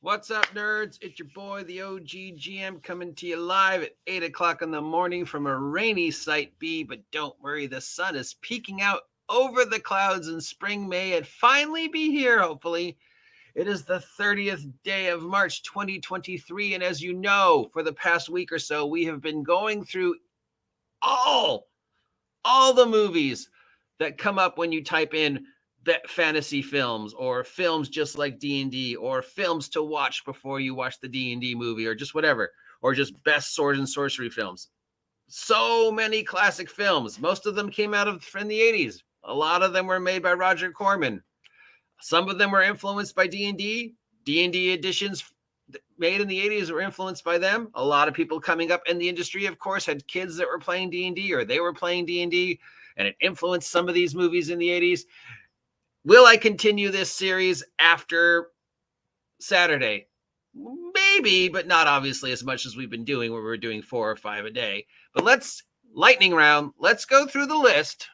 What's up, nerds? It's your boy, the OG GM, coming to you live at 8 o'clock in the morning from a rainy Site B. But don't worry, the sun is peeking out over the clouds, and spring may it finally be here, hopefully. It is the 30th day of March 2023, and as you know, for the past week or so, we have been going through all the movies that come up when you type in fantasy films or films just like D&D or films to watch before you watch the D&D movie or just whatever, or just best sword and sorcery films. So many classic films. Most of them came out of in the 80s. A lot of them were made by Roger Corman. Some of them were influenced by D&D. D&D editions made in the 80s were influenced by them. A lot of people coming up in the industry, of course, had kids that were playing D&D or they were playing D&D, and it influenced some of these movies in the 80s. Will I continue this series after Saturday? Maybe, but not obviously as much as we've been doing, where we're doing 4 or 5 a day. But let's lightning round. Let's go through the list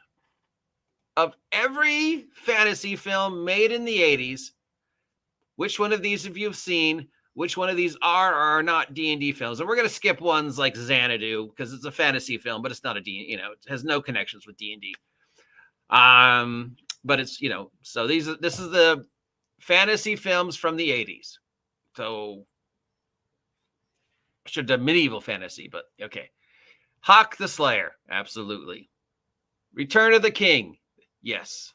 of every fantasy film made in the 80s. Which one of these have you seen? Which one of these are or are not D&D films? And we're going to skip ones like Xanadu because it's a fantasy film, but it's not a D. It has no connections with D&D. But it's, so this is the fantasy films from the 80s. So should have medieval fantasy, but okay. Hawk the Slayer, absolutely. Return of the King, yes.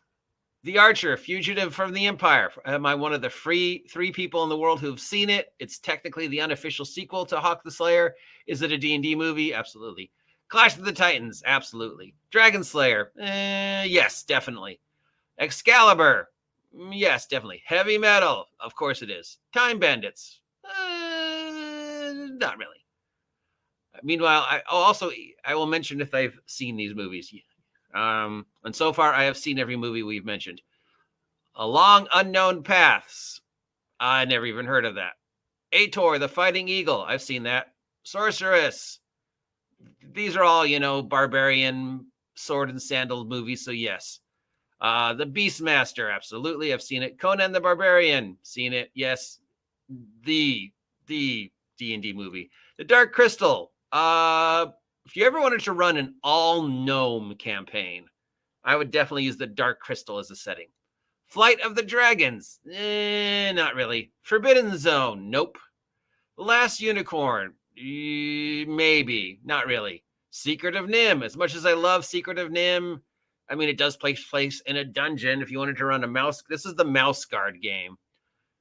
The Archer, Fugitive from the Empire. Am I one of the three people in the world who've seen it? It's technically the unofficial sequel to Hawk the Slayer. Is it a D&D movie? Absolutely. Clash of the Titans, absolutely. Dragon Slayer, yes, definitely. Excalibur, yes, definitely. Heavy Metal, of course it is. Time Bandits, not really. Meanwhile, I will mention if I've seen these movies. And so far, I have seen every movie we've mentioned. Along Unknown Paths, I never even heard of that. Ator, the Fighting Eagle, I've seen that. Sorceress, these are all, barbarian sword and sandal movies, so yes. The Beastmaster, absolutely, I've seen it. Conan the Barbarian, seen it, yes. The D&D movie. The Dark Crystal. If you ever wanted to run an all-gnome campaign, I would definitely use the Dark Crystal as a setting. Flight of the Dragons, not really. Forbidden Zone, nope. The Last Unicorn, maybe, not really. Secret of Nim, as much as I love Secret of Nim, I mean, it does take place in a dungeon. If you wanted to run a mouse, this is the Mouse Guard game.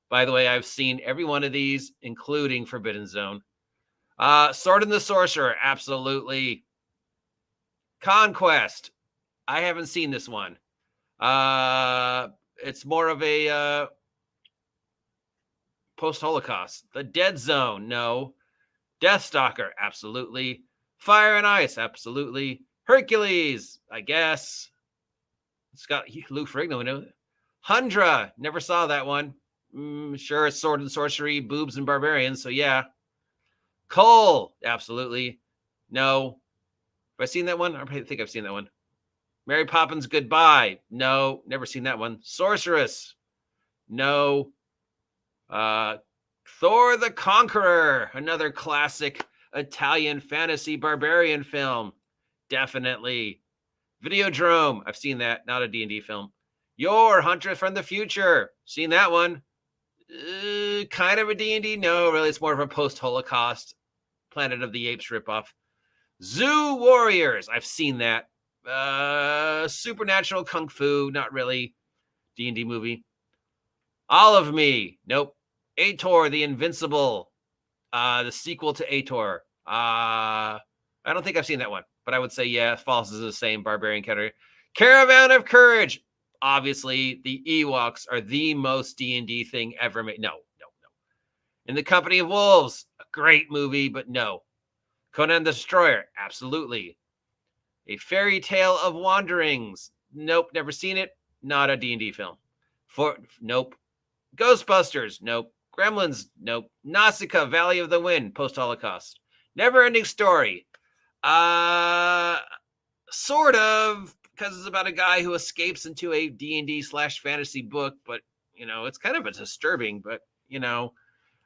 By the way, I've seen every one of these, including Forbidden Zone. Sword and the Sorcerer, absolutely. Conquest, I haven't seen this one. It's more of a post-Holocaust. The Dead Zone, no. Deathstalker, absolutely. Fire and Ice, absolutely. Hercules, I guess. It's got Lou Ferrigno in it. Hundra, never saw that one. Sure, it's sword and sorcery, boobs and barbarians, so yeah. Cole, absolutely. No. Have I seen that one? I think I've seen that one. Mary Poppins Goodbye. No, never seen that one. Sorceress. No. Thor the Conqueror, another classic Italian fantasy barbarian film. Definitely. Videodrome, I've seen that, not a D&D film. Your Hunter from the Future, seen that one. Kind of a D&D, no, really, it's more of a post-Holocaust Planet of the Apes ripoff. Zoo Warriors, I've seen that. Supernatural Kung Fu, not really. D&D movie. All of Me, nope. Ator, the Invincible, the sequel to Ator. I don't think I've seen that one, but I would say, yeah, falls is the same barbarian category. Caravan of Courage. Obviously, the Ewoks are the most D&D thing ever made. No. In the Company of Wolves, a great movie, but no. Conan the Destroyer, absolutely. A Fairy Tale of Wanderings. Nope, never seen it. Not a D&D film. Nope. Ghostbusters, nope. Gremlins, nope. Nausicaa, Valley of the Wind, post-Holocaust. Never-Ending Story. Sort of, because it's about a guy who escapes into a D&D/fantasy book, but, it's kind of disturbing, but,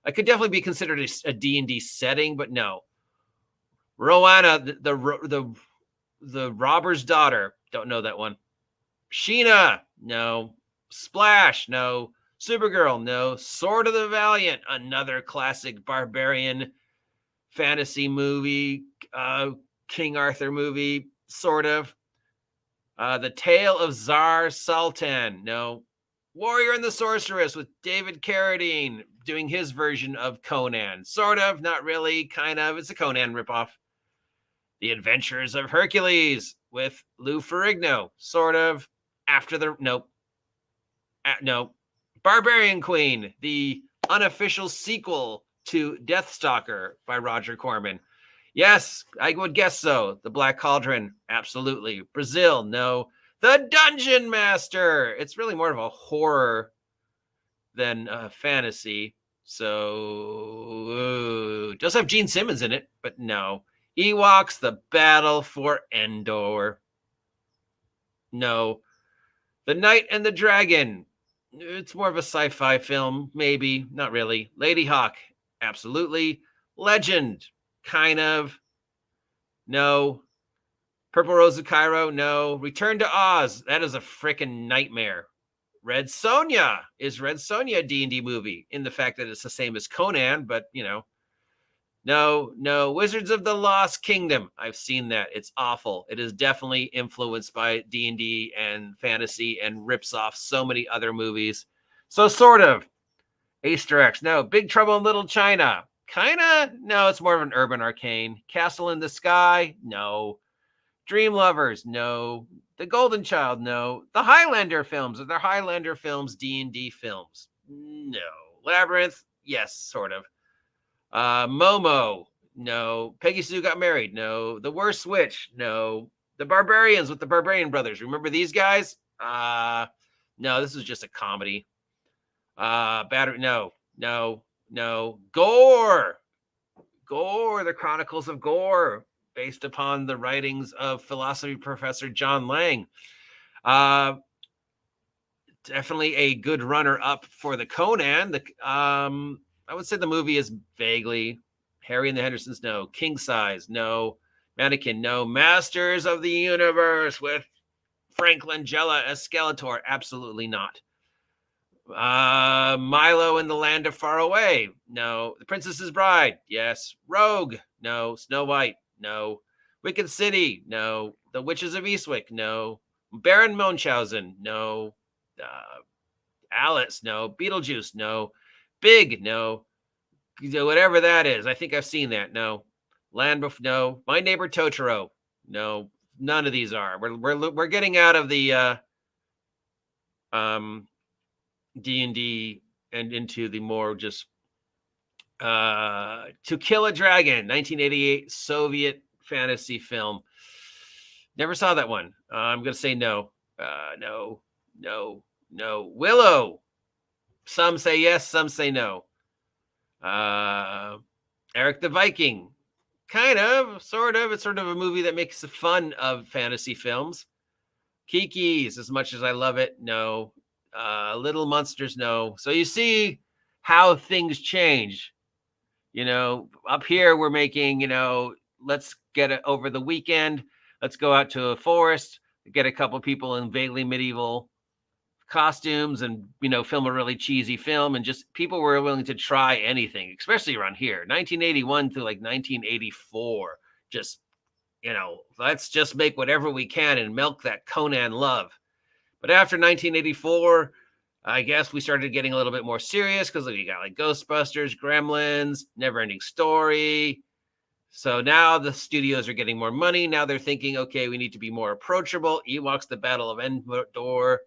I could definitely be considered a D&D setting, but no. Roanna, the robber's daughter. Don't know that one. Sheena, no. Splash, no. Supergirl, no. Sword of the Valiant, another classic barbarian fantasy movie, King Arthur movie, sort of. The Tale of Tsar Sultan, no. Warrior and the Sorceress with David Carradine doing his version of Conan. Sort of, not really, kind of. It's a Conan ripoff. The Adventures of Hercules with Lou Ferrigno. Sort of. After the... Nope. No. Barbarian Queen, the unofficial sequel to Deathstalker by Roger Corman. Yes, I would guess so. The Black Cauldron, absolutely. Brazil, no. The Dungeon Master. It's really more of a horror than a fantasy. So, does have Gene Simmons in it, but no. Ewoks, The Battle for Endor. No. The Knight and the Dragon. It's more of a sci-fi film, maybe. Not really. Lady Hawk, absolutely. Legend, kind of. No. Purple Rose of Cairo, no. Return to Oz, that is a freaking nightmare. Red Sonja, is Red Sonja a D&D movie? In the fact that it's the same as Conan, but, you know. No. Wizards of the Lost Kingdom, I've seen that. It's awful. It is definitely influenced by D&D and fantasy and rips off so many other movies. So sort of. Asterix, no. Big Trouble in Little China, kind of. No, it's more of an urban arcane. Castle in the Sky, no. Dream Lovers, no. The Golden Child, no. The Highlander films, are there Highlander films D&D films? No. Labyrinth, yes, sort of. Momo, no. Peggy Sue Got Married, no. The Worst Witch, no. The Barbarians with the Barbarian Brothers, remember these guys? No, this was just a comedy. Battery, no. Gore, The Chronicles of Gore, based upon the writings of philosophy professor John Lang. Definitely a good runner-up for the Conan. I would say the movie is vaguely. Harry and the Hendersons, no. King Size, no. Mannequin, no. Masters of the Universe with Frank Langella as Skeletor, absolutely not. Milo in the Land of Far Away, no. The Princess's Bride, yes. Rogue, no. Snow White, no. Wicked City, no. The Witches of Eastwick, no. Baron Munchausen, no. Alice, no. Beetlejuice, no. Big, no. Whatever that is, I think I've seen that, no. No. My Neighbor Totoro, no. None of these are. We're getting out of the D&D and into the more just To Kill a Dragon, 1988 Soviet fantasy film. Never saw that one. I'm gonna say no. No. Willow. Some say yes, some say no. Eric the Viking. Kind of, sort of. It's sort of a movie that makes fun of fantasy films. Kiki's, as much as I love it, no. Little Monsters, no. So you see how things change. You know, up here we're making, let's get it over the weekend. Let's go out to a forest, get a couple people in vaguely medieval costumes and, film a really cheesy film. And just people were willing to try anything, especially around here. 1981 to like 1984. Just, let's just make whatever we can and milk that Conan love. But after 1984, I guess we started getting a little bit more serious because we got like Ghostbusters, Gremlins, Neverending Story. So now the studios are getting more money. Now they're thinking, okay, we need to be more approachable. Ewoks, The Battle of Endor.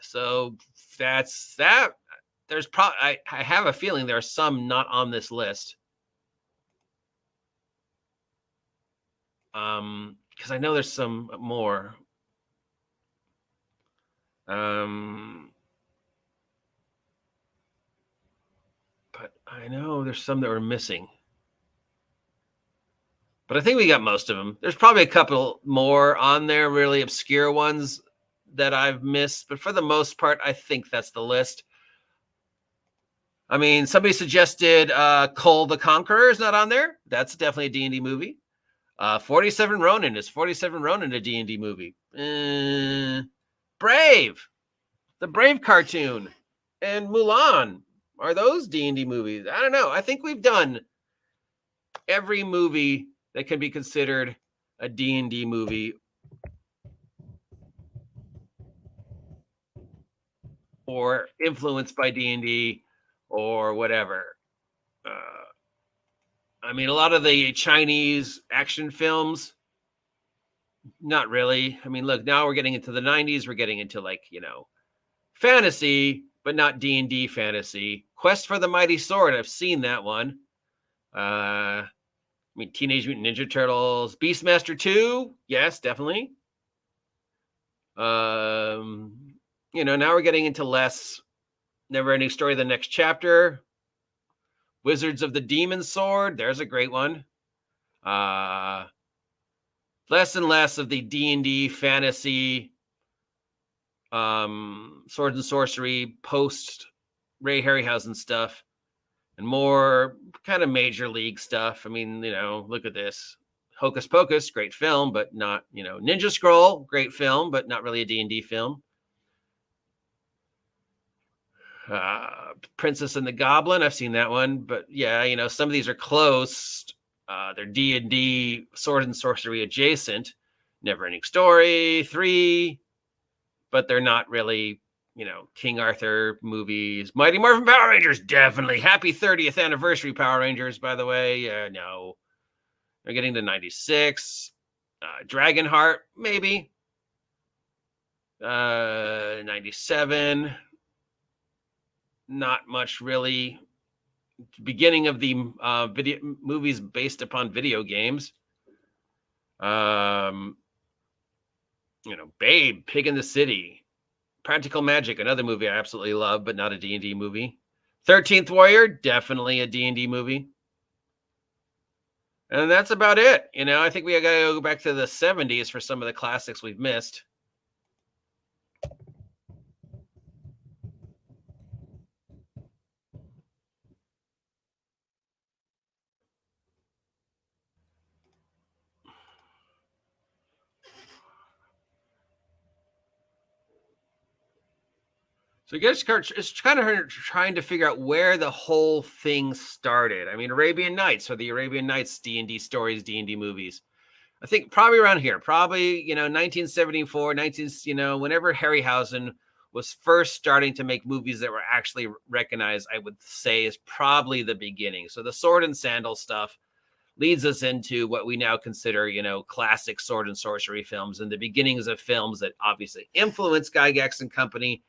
So that's that. There's probably, I have a feeling there are some not on this list. Because I know there's some more. But I know there's some that we're missing. But I think we got most of them. There's probably a couple more on there, really obscure ones that I've missed. But for the most part, I think that's the list. I mean, somebody suggested Cole the Conqueror is not on there. That's definitely a D&D movie. 47 Ronin. Is 47 Ronin a D&D movie? Brave. The Brave cartoon. And Mulan. Are those D&D movies? I don't know. I think we've done every movie that can be considered a D&D movie or influenced by D&D or whatever. I mean, a lot of the Chinese action films, not really. I mean, look, now we're getting into the 90s. We're getting into like, fantasy, but not D&D fantasy. Quest for the Mighty Sword. I've seen that one. I mean, Teenage Mutant Ninja Turtles. Beastmaster 2. Yes, definitely. Now we're getting into less Never Ending Story, The Next Chapter. Wizards of the Demon Sword. There's a great one. Less and less of the D&D fantasy, sword and sorcery, post Ray Harryhausen stuff, and more kind of major league stuff. I mean, look at this. Hocus Pocus, great film, but not, Ninja Scroll, great film, but not really a D&D film. Princess and the Goblin, I've seen that one, but yeah, some of these are close. They're D&D sword and sorcery adjacent. Never Ending Story 3, but they're not really, King Arthur movies. Mighty Morphin Power Rangers, definitely. Happy 30th anniversary, Power Rangers, by the way. No. They're getting to 96. Dragonheart, maybe. 97. Not much, really. Beginning of the video movies based upon video games. Babe, Pig in the City. Practical Magic, another movie I absolutely love, but not a D&D movie. 13th Warrior, definitely a D&D movie. And that's about it. I think we got to go back to the 70s for some of the classics we've missed. So I guess it's kind of trying to figure out where the whole thing started. I mean, Arabian Nights, or the Arabian Nights D&D stories, D&D movies. I think probably around here, 1974, whenever Harryhausen was first starting to make movies that were actually recognized, I would say is probably the beginning. So the sword and sandal stuff leads us into what we now consider, classic sword and sorcery films and the beginnings of films that obviously influenced Gygax and company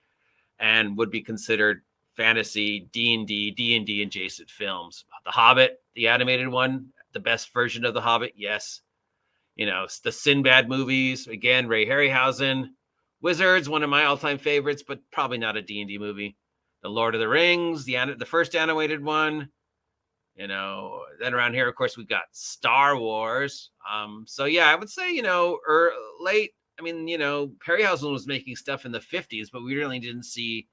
and would be considered fantasy, D&D adjacent films. The Hobbit, the animated one, the best version of The Hobbit, yes. The Sinbad movies, again, Ray Harryhausen. Wizards, one of my all-time favorites, but probably not a D&D movie. The Lord of the Rings, the first animated one. Then around here, of course, we've got Star Wars. So yeah, I would say, late. I mean, Harryhausen was making stuff in the 50s, but we really didn't see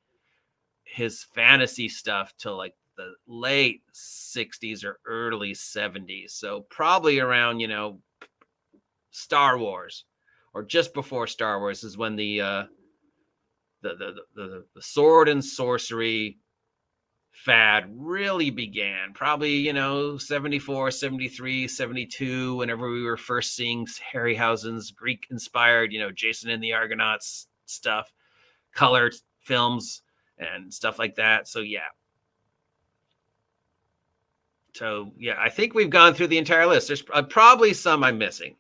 his fantasy stuff till like the late 60s or early 70s. So probably around, Star Wars, or just before Star Wars, is when the sword and sorcery fad really began. Probably 74, 73, 72, whenever we were first seeing Harryhausen's Greek inspired Jason and the Argonauts stuff, color films and stuff like that. So yeah, I think we've gone through the entire list. There's probably some I'm missing.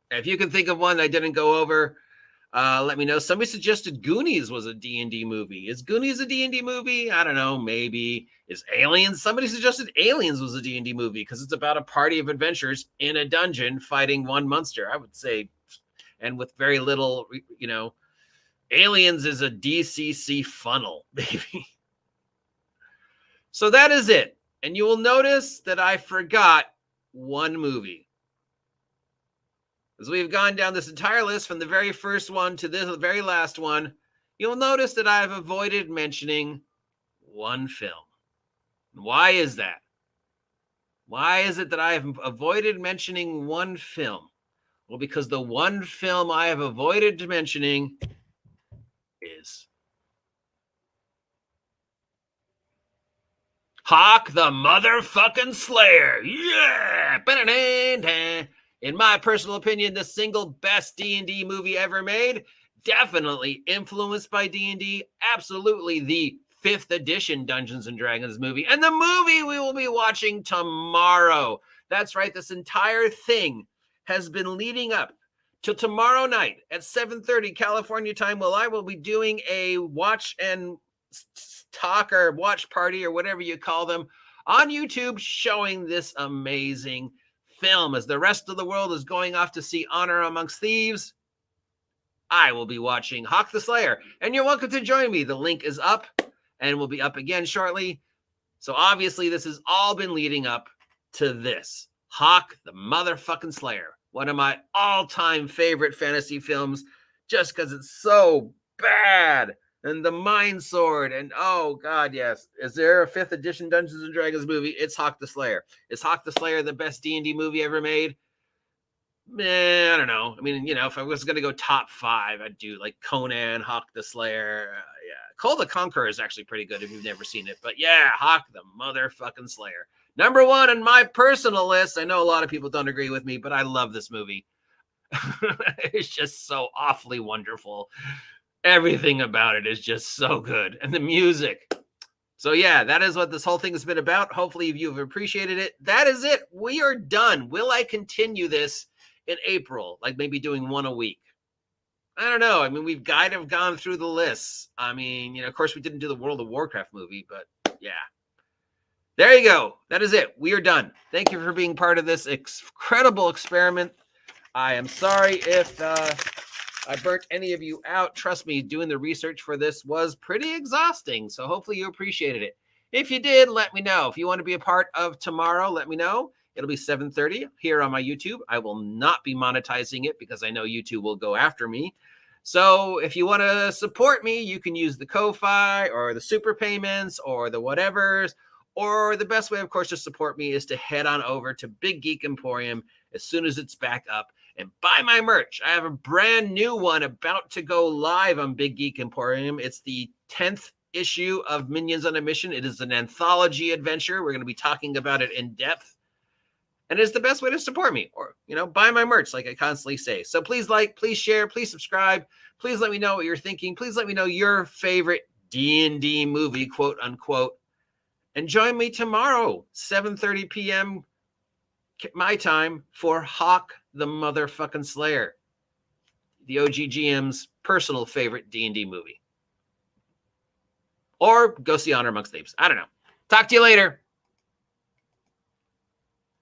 If you can think of one I didn't go over, let me know. Somebody suggested Goonies was a D&D movie. Is Goonies a D&D movie? I don't know. Maybe. Is Aliens? Somebody suggested Aliens was a D&D movie because it's about a party of adventurers in a dungeon fighting one monster. I would say, and with very little, Aliens is a DCC funnel, baby. So that is it. And you will notice that I forgot one movie. As we've gone down this entire list from the very first one to this very last one, you'll notice that I've avoided mentioning one film. Why is that? Why is it that I have avoided mentioning one film? Well, because the one film I have avoided mentioning is Hawk the Motherfucking Slayer. Yeah! In my personal opinion, the single best D&D movie ever made. Definitely influenced by D&D. Absolutely the 5th edition Dungeons and Dragons movie. And the movie we will be watching tomorrow. That's right. This entire thing has been leading up till tomorrow night at 7:30 California time. Well, I will be doing a watch and talk or watch party or whatever you call them on YouTube, showing this amazing film. As the rest of the world is going off to see Honor Amongst Thieves, I will be watching Hawk the Slayer, and you're welcome to join me. The link is up and will be up again shortly. So obviously this has all been leading up to this, Hawk the Motherfucking Slayer, one of my all-time favorite fantasy films, just because it's so bad. And the Mind Sword, and oh god, yes. Is there a 5th edition Dungeons and Dragons movie? It's Hawk the Slayer. Is Hawk the Slayer the best D&D movie ever made? I don't know. I mean, if I was going to go top 5, I'd do like Conan, Hawk the Slayer. Yeah. Call the Conqueror is actually pretty good if you've never seen it. But yeah, Hawk the Motherfucking Slayer. Number 1 on my personal list. I know a lot of people don't agree with me, but I love this movie. It's just so awfully wonderful. Everything about it is just so good. And the music. So yeah, that is what this whole thing has been about. Hopefully you've appreciated it. That is it. We are done. Will I continue this in April? Like maybe doing one a week? I don't know. I mean, we've kind of gone through the lists. I mean, of course we didn't do the World of Warcraft movie, but yeah. There you go. That is it. We are done. Thank you for being part of this incredible experiment. I am sorry if I burnt any of you out. Trust me, doing the research for this was pretty exhausting. So hopefully you appreciated it. If you did, let me know. If you want to be a part of tomorrow, let me know. It'll be 7:30 here on my YouTube. I will not be monetizing it because I know YouTube will go after me. So if you want to support me, you can use the Ko-Fi or the super payments or the whatevers. Or the best way, of course, to support me is to head on over to Big Geek Emporium as soon as it's back up and buy my merch. I have a brand new one about to go live on Big Geek Emporium. It's the 10th issue of Minions on a Mission. It is an anthology adventure. We're going to be talking about it in depth. And it's the best way to support me, or, buy my merch, like I constantly say. So please like, please share, please subscribe. Please let me know what you're thinking. Please let me know your favorite D&D movie, quote unquote. And join me tomorrow, 7:30 p.m. my time, for Hawk the Motherfucking Slayer, the OGGM's personal favorite D&D movie. Or go see Honor Amongst Thieves. I don't know. Talk to you later.